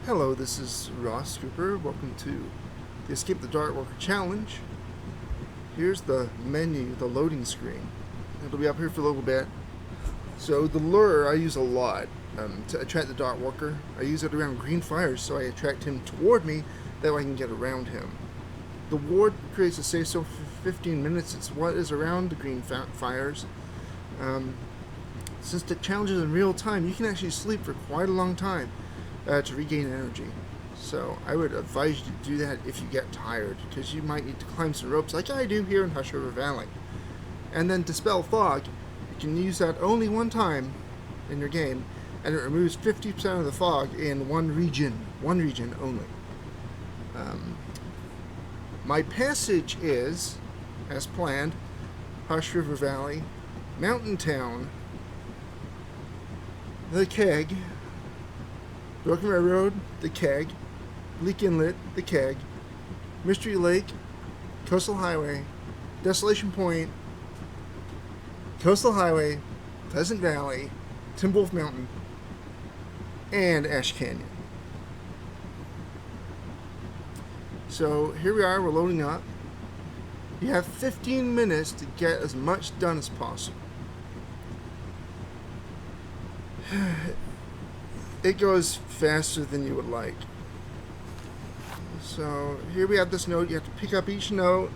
Hello, this is Ross Cooper. Welcome to the Escape the Darkwalker Challenge. Here's the menu, the loading screen. It'll be up here for a little bit. So the lure I use a lot to attract the Darkwalker. I use it around green fires so I attract him toward me, that way I can get around him. The ward creates a safe zone for 15 minutes. It's what is around the green fires. Since the challenge is in real time, you can actually sleep for quite a long time to regain energy. So I would advise you to do that if you get tired, because you might need to climb some ropes like I do here in Hush River Valley. And then Dispel Fog, you can use that only one time in your game, and it removes 50% of the fog in one region only. My passage is, as planned, Hush River Valley, Mountain Town, the Keg, Broken Railroad, the Keg, Bleak Inlet, the Keg, Mystery Lake, Coastal Highway, Desolation Point, Coastal Highway, Pleasant Valley, Timberwolf Mountain, and Ash Canyon. So here we are, we're loading up. You have 15 minutes to get as much done as possible. It goes faster than you would like. So here we have this note. You have to pick up each note.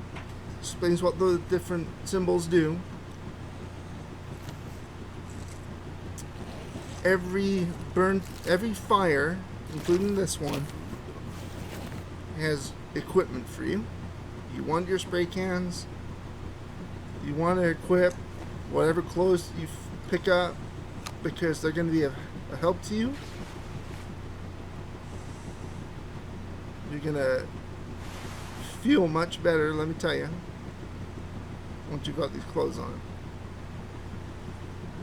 Explains what the different symbols do. Every fire, including this one, has equipment for you. You want your spray cans. You want to equip whatever clothes you pick up, because they're going to be a help to you. You're gonna feel much better, let me tell you, once you've got these clothes on.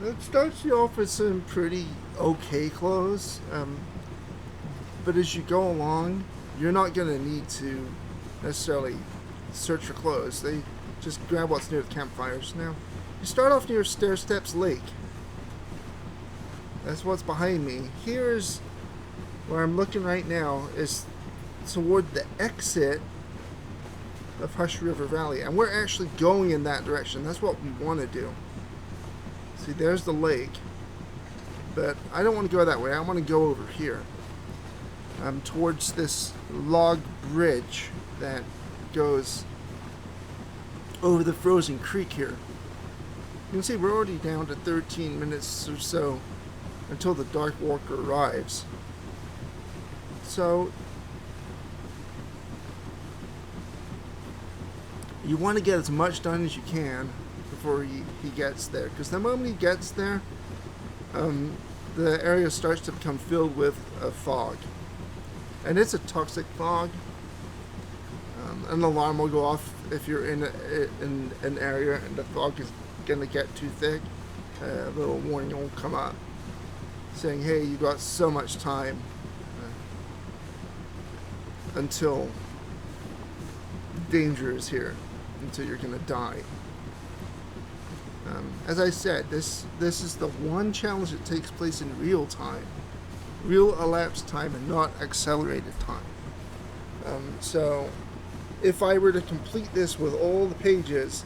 It starts you off with some pretty okay clothes, but as you go along, you're not gonna need to necessarily search for clothes. They just grab what's near the campfires. Now, you start off near Stair Steps Lake. That's what's behind me. Here's where I'm looking right now, is toward the exit of Hush River Valley, and we're actually going in that direction. That's what we want to do. See, there's the lake, but I don't want to go that way. I want to go over here, towards this log bridge that goes over the frozen creek here. You can see we're already down to 13 minutes or so until the Darkwalker arrives. So you want to get as much done as you can before he gets there, because the moment he gets there, the area starts to become filled with fog, and it's a toxic fog. An alarm will go off if you're in an area and the fog is going to get too thick. A little warning will come up saying, hey, you got so much time until danger is here, until you're gonna die. As I said, this is the one challenge that takes place in real time, real elapsed time, and not accelerated time. So if I were to complete this with all the pages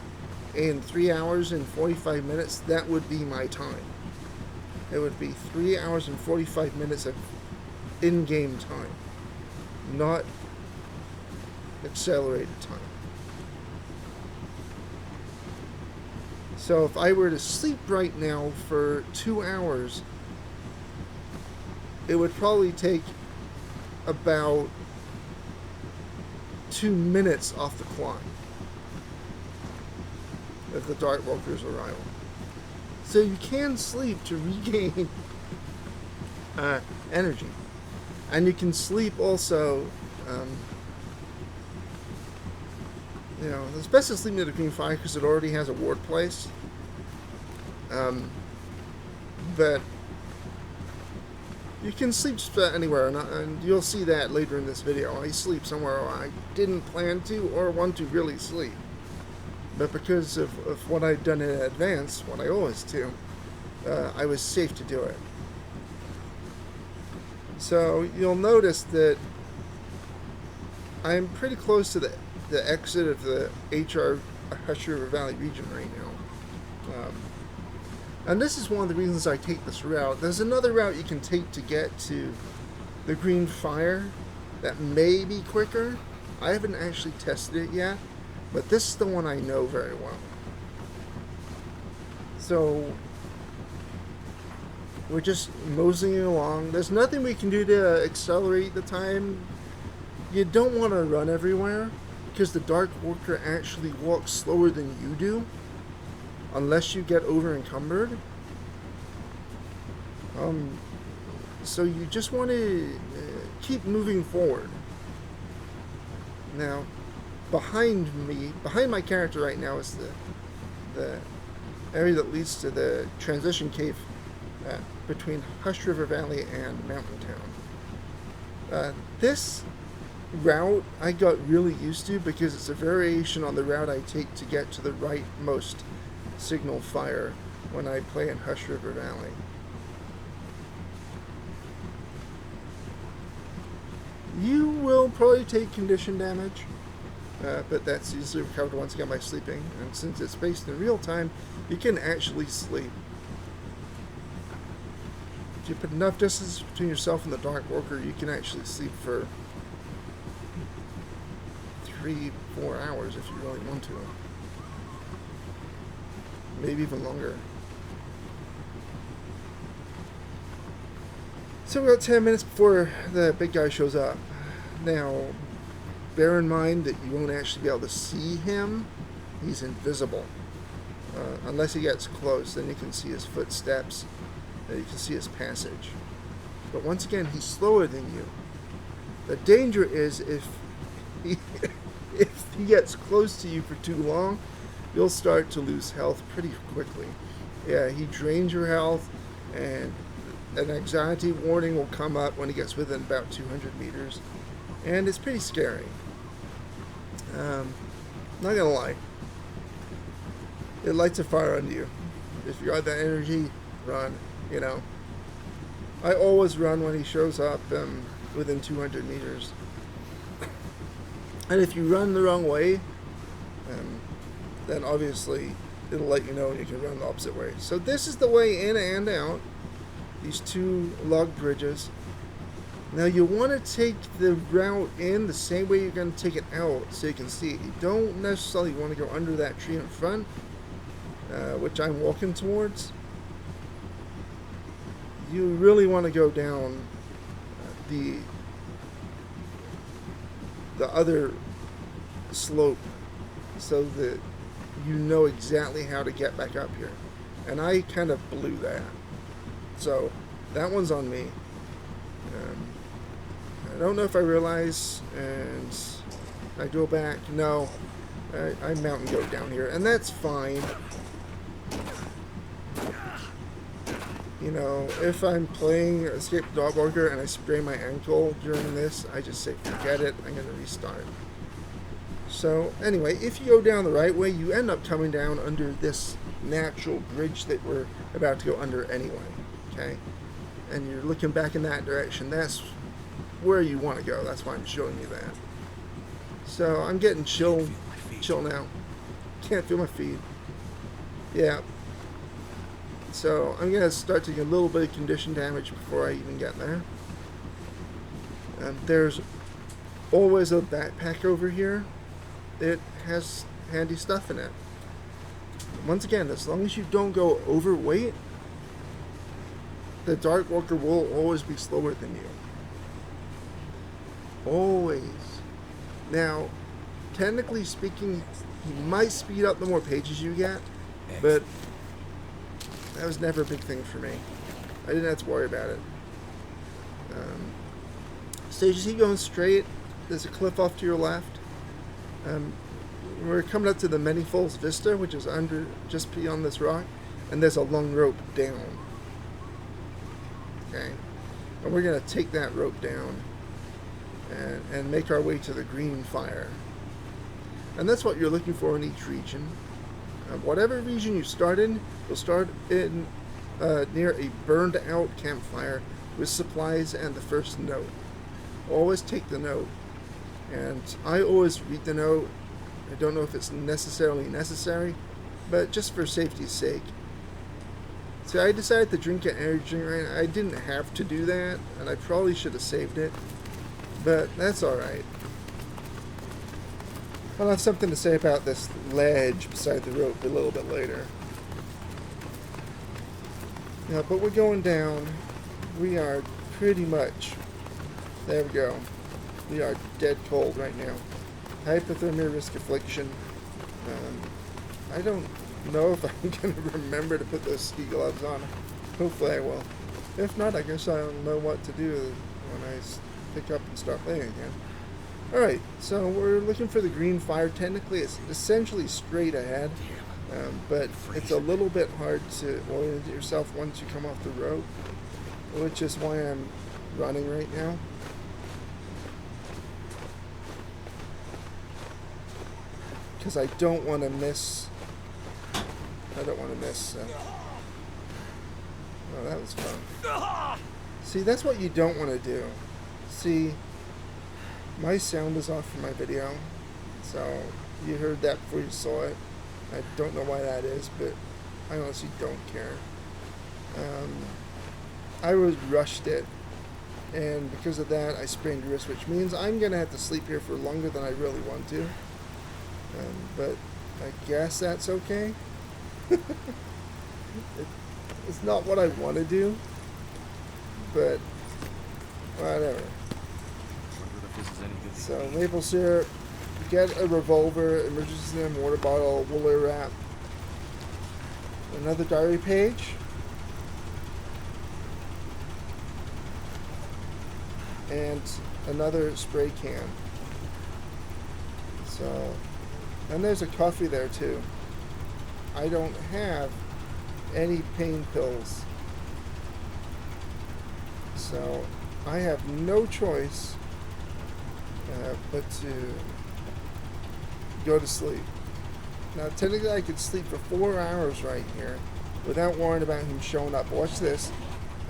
in 3 hours and 45 minutes, that would be my time. It would be 3 hours and 45 minutes of in-game time, not accelerated time. So if I were to sleep right now for 2 hours, it would probably take about 2 minutes off the clock of the Darkwalker's arrival. So you can sleep to regain energy. And you can sleep also, it's best to sleep near the green fire because it already has a ward place. But you can sleep just about anywhere, and you'll see that later in this video. I sleep somewhere I didn't plan to or want to really sleep. But because of what I'd done in advance, what I always do, I was safe to do it. So you'll notice that I'm pretty close to the exit of the HR Hush River Valley region right now. And this is one of the reasons I take this route. There's another route you can take to get to the Green Fire that may be quicker. I haven't actually tested it yet, but this is the one I know very well. So we're just moseying along. There's nothing we can do to accelerate the time. You don't want to run everywhere because the Darkwalker actually walks slower than you do unless you get over encumbered. So you just want to keep moving forward. Now, behind my character right now is the area that leads to the transition cave between Hush River Valley and Mountain Town. This route I got really used to because it's a variation on the route I take to get to the rightmost signal fire when I play in Hush River Valley. You will probably take condition damage, but that's usually recovered once again by sleeping, and since it's based in real time, you can actually sleep. If you put enough distance between yourself and the Darkwalker, you can actually sleep for 3-4 hours if you really want to. Maybe even longer. So we're about 10 minutes before the big guy shows up. Now, bear in mind that you won't actually be able to see him. He's invisible. Unless he gets close, then you can see his footsteps. You can see his passage. But once again, he's slower than you. The danger is if he gets close to you for too long, you'll start to lose health pretty quickly. Yeah, he drains your health, and an anxiety warning will come up when he gets within about 200 meters. And it's pretty scary. Not gonna lie. It lights a fire under you. If you got that energy, run, you know. I always run when he shows up within 200 meters. And if you run the wrong way, then obviously it'll let you know you can run the opposite way. So this is the way in and out. These two log bridges. Now you want to take the route in the same way you're going to take it out so you can see it. You don't necessarily want to go under that tree in front, which I'm walking towards. You really want to go down the other slope so that you know exactly how to get back up here. And I kind of blew that. So that one's on me. I don't know if I realize, and I go back. No, I mountain goat down here, and that's fine. You know, if I'm playing Escape the Darkwalker and I sprain my ankle during this, I just say forget it, I'm going to restart. So anyway, if you go down the right way, you end up coming down under this natural bridge that we're about to go under anyway. Okay, and you're looking back in that direction. That's where you want to go. That's why I'm showing you that. So I'm getting chill now. Can't feel my feet. Yeah. So I'm gonna start taking a little bit of condition damage before I even get there. There's always a backpack over here. It has handy stuff in it. Once again, as long as you don't go overweight, the Darkwalker will always be slower than you. Always. Now, technically speaking, he might speed up the more pages you get, but that was never a big thing for me. I didn't have to worry about it. So you see going straight, there's a cliff off to your left. We're coming up to the Many Falls Vista, which is under, just beyond this rock, and there's a long rope down. Okay, and we're going to take that rope down and make our way to the Green Fire. And that's what you're looking for in each region. Whatever region you start in, you'll start in near a burned out campfire with supplies and the first note. Always take the note. And I always read the note. I don't know if it's necessarily necessary, but just for safety's sake. So I decided to drink an energy drink right now. I didn't have to do that, and I probably should have saved it, but that's alright. I'll have something to say about this ledge beside the rope a little bit later. Yeah, but we're going down. We are pretty much, there we go. We are dead cold right now. Hypothermia risk affliction. I don't know if I'm going to remember to put those ski gloves on. Hopefully I will. If not, I guess I'll know what to do when I pick up and start playing again. Alright, so we're looking for the green fire. Technically, it's essentially straight ahead, but it's a little bit hard to orient yourself once you come off the rope, which is why I'm running right now. Because I don't want to miss. Oh, that was fun. See, that's what you don't want to do. See, my sound is off from my video, so you heard that before you saw it. I don't know why that is, but I honestly don't care. I rushed it, and because of that, I sprained a wrist, which means I'm going to have to sleep here for longer than I really want to. But I guess that's okay. It's not what I want to do, but whatever. So maple syrup, get a revolver, emergency water bottle, woolly wrap, another diary page, and another spray can. So, and there's a coffee there too. I don't have any pain pills, so I have no choice but to go to sleep. Now technically I could sleep for 4 hours right here without worrying about him showing up. Watch this.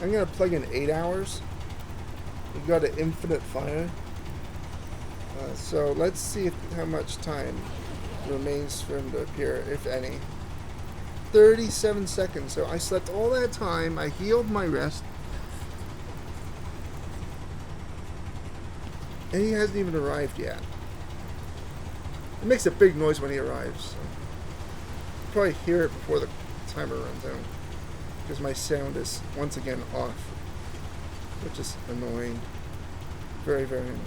I'm going to plug in 8 hours. We've got an infinite fire. So let's see how much time remains for him to appear, if any. 37 seconds. So I slept all that time. I healed my wrist. And he hasn't even arrived yet. It makes a big noise when he arrives. So you'll probably hear it before the timer runs out. Because my sound is once again off. Which is annoying. Very, very annoying.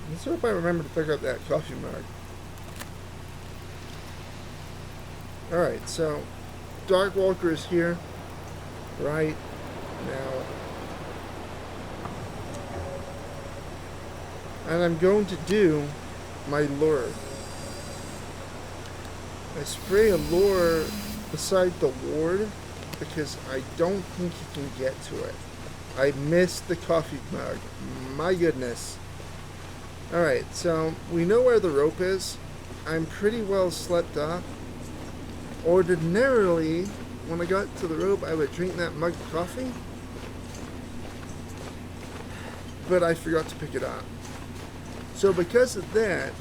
Let's hope I remember to pick up that coffee mug. Alright, so Darkwalker is here right now. And I'm going to do my lure. I spray a lure beside the ward because I don't think he can get to it. I missed the coffee mug. My goodness. Alright, so we know where the rope is. I'm pretty well slept up. Ordinarily, when I got to the rope, I would drink that mug of coffee. But I forgot to pick it up. So because of that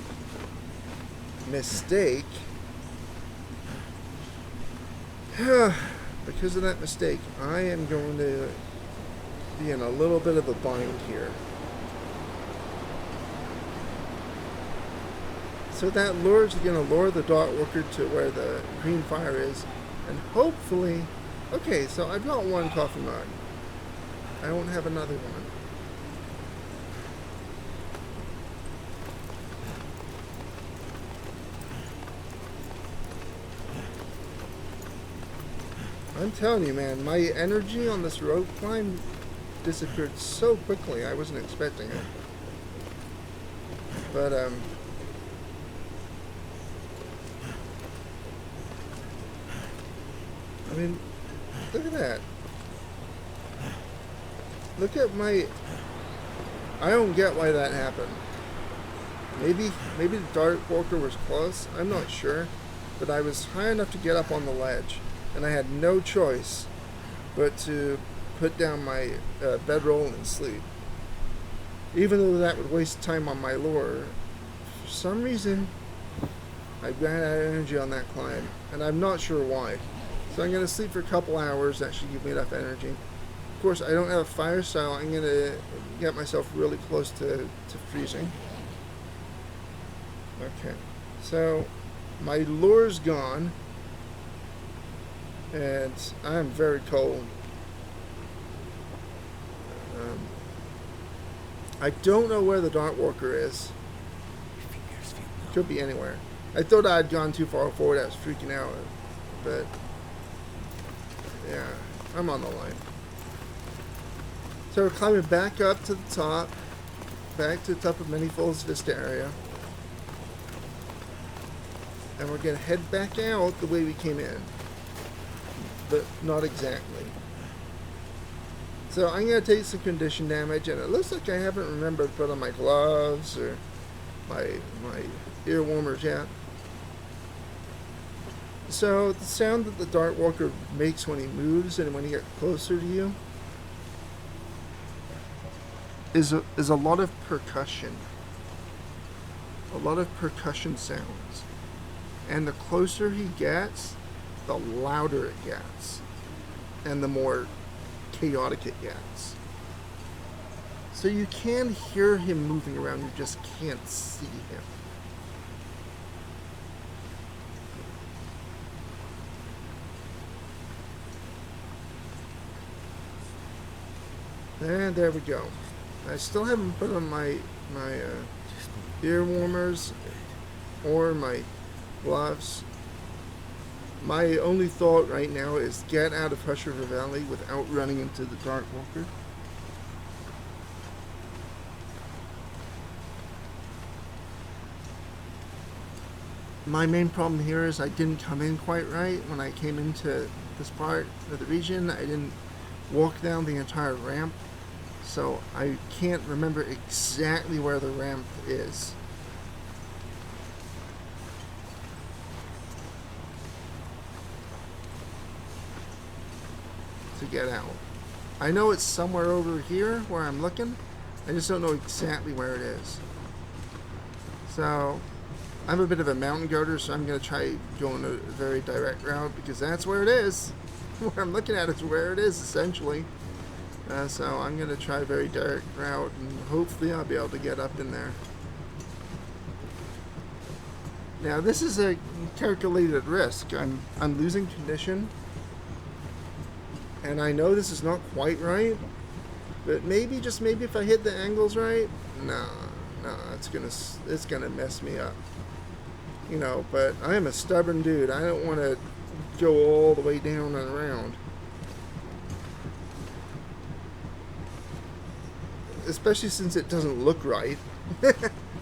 mistake, I am going to be in a little bit of a bind here. So that lure is going to lure the Darkwalker to where the green fire is, and hopefully, okay, so I've got one coffee mug. I won't have another one. I'm telling you, man, my energy on this rope climb disappeared so quickly. I wasn't expecting it. But, I mean, look at that. Look at my... I don't get why that happened. Maybe the Darkwalker was close. I'm not sure, but I was high enough to get up on the ledge, and I had no choice but to put down my bedroll and sleep. Even though that would waste time on my lure, for some reason I ran out of energy on that climb, and I'm not sure why. So I'm going to sleep for a couple hours. That should give me enough energy. Of course, I don't have a fire, so I'm going to get myself really close to freezing. Okay, so my lure's gone, and I'm very cold. I don't know where the Darkwalker is. Could be anywhere. I thought I had gone too far forward. I was freaking out, but yeah, I'm on the line. So we're climbing back up to the top, back to the top of Many Falls Vista area, and we're gonna head back out the way we came in, but not exactly. So I'm going to take some condition damage, and it looks like I haven't remembered to put on my gloves or my ear warmers yet. So the sound that the Darkwalker makes when he moves and when he gets closer to you is a lot of percussion. A lot of percussion sounds. And the closer he gets, the louder it gets. And the more chaotic it gets. So you can hear him moving around, you just can't see him. And there we go. I still haven't put on my ear warmers or my gloves. My only thought right now is get out of Hush River Valley without running into the Darkwalker. My main problem here is I didn't come in quite right when I came into this part of the region. I didn't walk down the entire ramp, so I can't remember exactly where the ramp is. To get out. I know it's somewhere over here where I'm looking. I just don't know exactly where it is. So I'm a bit of a mountain goater, so I'm going to try going a very direct route because that's where it is. Where I'm looking at is where it is, essentially. So I'm going to try a very direct route, and hopefully I'll be able to get up in there. Now this is a calculated risk. I'm losing condition. And I know this is not quite right, but maybe, just maybe, if I hit the angles right, no, it's gonna mess me up, you know. But I am a stubborn dude. I don't want to go all the way down and around, especially since it doesn't look right.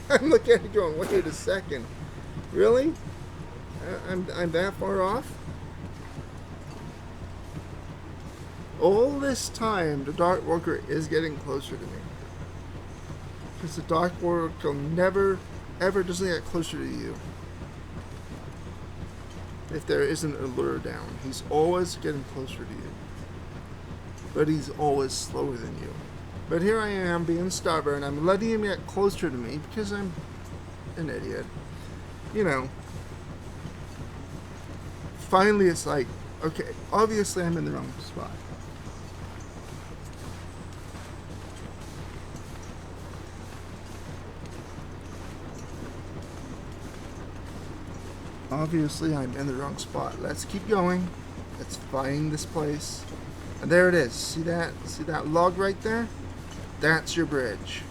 I'm looking at it going, wait a second, really? I'm that far off? All this time, the Darkwalker is getting closer to me. Because the Darkwalker never, ever doesn't get closer to you if there isn't a lure down. He's always getting closer to you. But he's always slower than you. But here I am being stubborn. I'm letting him get closer to me because I'm an idiot. You know. Finally, it's like, okay, obviously I'm in the wrong spot. Obviously, I'm in the wrong spot. Let's keep going. Let's find this place. And there it is. See that? See that log right there? That's your bridge.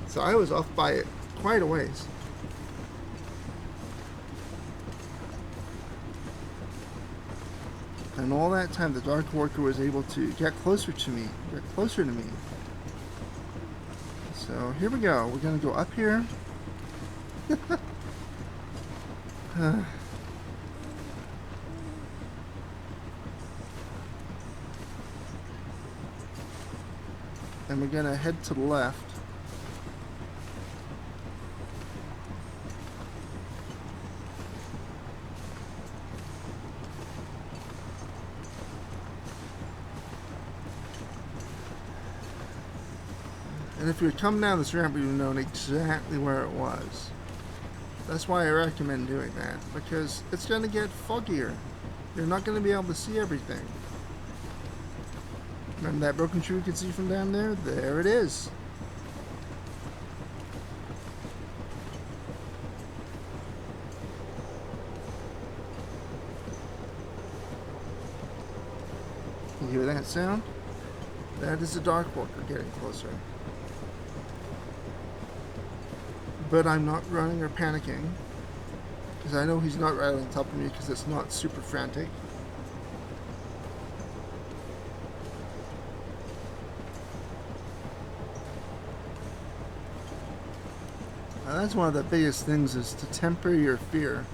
So I was off by it quite a ways. And all that time, the Darkwalker was able to get closer to me. Get closer to me. So here we go. We're going to go up here. And we're gonna head to the left. And if you had come down this ramp, you would have known exactly where it was. That's why I recommend doing that, because it's going to get foggier. You're not going to be able to see everything. Remember that broken tree you can see from down there? There it is. You hear that sound? That is a Darkwalker getting closer. But I'm not running or panicking, because I know he's not right on top of me because it's not super frantic. Now that's one of the biggest things, is to temper your fear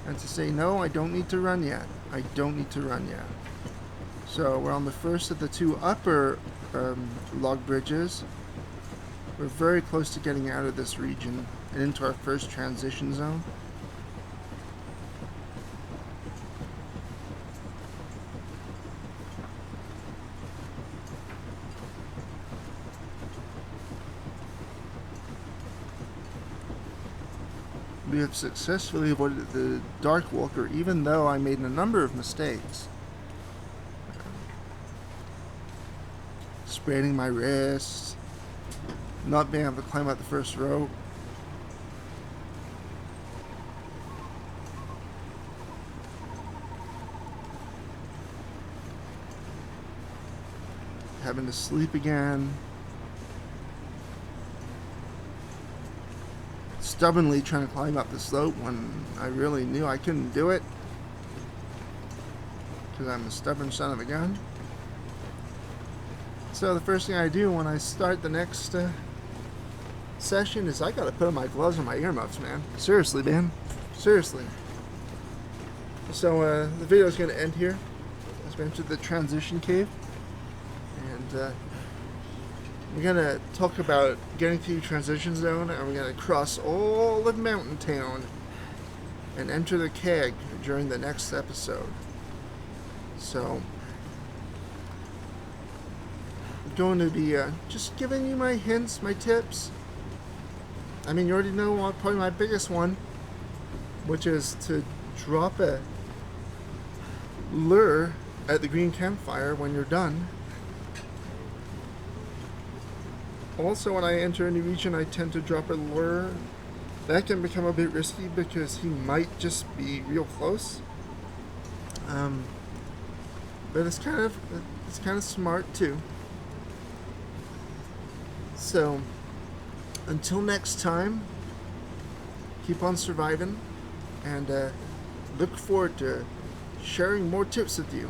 and to say, no, I don't need to run yet. I don't need to run yet. So we're on the first of the two upper log bridges. We're very close to getting out of this region and into our first transition zone. We have successfully avoided the Darkwalker, even though I made a number of mistakes. Spraining my wrists, not being able to climb out the first rope. Having to sleep again. Stubbornly trying to climb up the slope when I really knew I couldn't do it, because I'm a stubborn son of a gun. So the first thing I do when I start the next session is I gotta put on my gloves and my earmuffs, man. Seriously, man. Seriously. So the video is going to end here as we enter the transition cave. And we're going to talk about getting to the transition zone, and we're going to cross all of Mountain Town and enter the keg during the next episode. So I'm going to be just giving you my hints, my tips. I mean, you already know probably my biggest one, which is to drop a lure at the green campfire when you're done. Also, when I enter a new region, I tend to drop a lure. That can become a bit risky because he might just be real close. But it's kind of smart too. So, until next time, keep on surviving, and look forward to sharing more tips with you.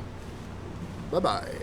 Bye-bye.